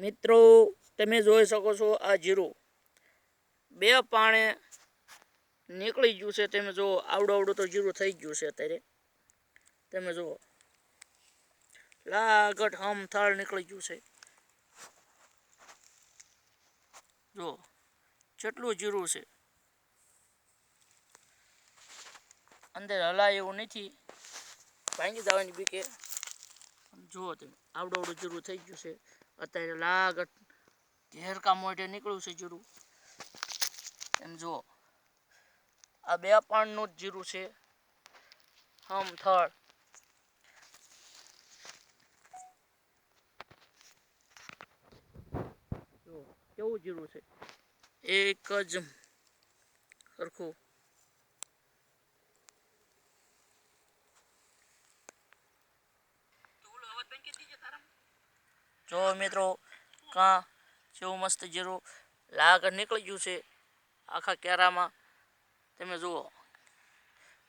મિત્રો તમે જોઈ શકો છો આ જીરું બે પાણે નીકળી ગયું છે। તમે જો આવડું તો જીરું થઈ ગયું છે। અત્યારે તમે જુઓ લાગટ હમ થાળ નીકળી ગયું છે। જો જેટલું જીરું છે અંદર હલાય એવું નથી, ભાંગી જવાની બીકે। જુઓ તમે આવડું જીરું થઈ ગયું છે। અત્યારે લાગટ ઘેરકા મોઢે નીકળ્યું છે જીરું। એમ જુઓ આ બે પાણનું જ જીરું છે હમ થળ। જો કેવું જીરું છે એક જ સરખું। જો મિત્રો કા જેવું મસ્ત જીરું લાગટ નીકળી ગયું છે આખા કેરામાં। તમે જુઓ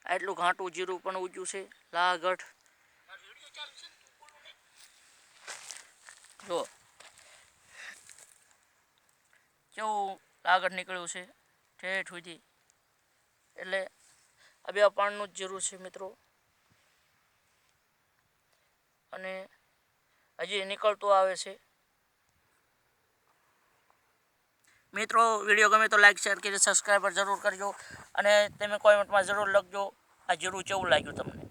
આટલું ઘાટું જીરું પણ ઉગ્યું છે લાગટ। જો કેવું લાગટ નીકળ્યું છે ઠેઠ સુધી। એટલે આ બે પાણનું જ જીરું છે મિત્રો। અને હજી નીકળતું આવે છે। મિત્રો વિડીયો ગમે તો લાઈક શેર કરી સબસ્ક્રાઈબર જરૂર કરજો। અને તમે કોમેન્ટમાં જરૂર લખજો આ જીરું કેવું લાગ્યું તમને।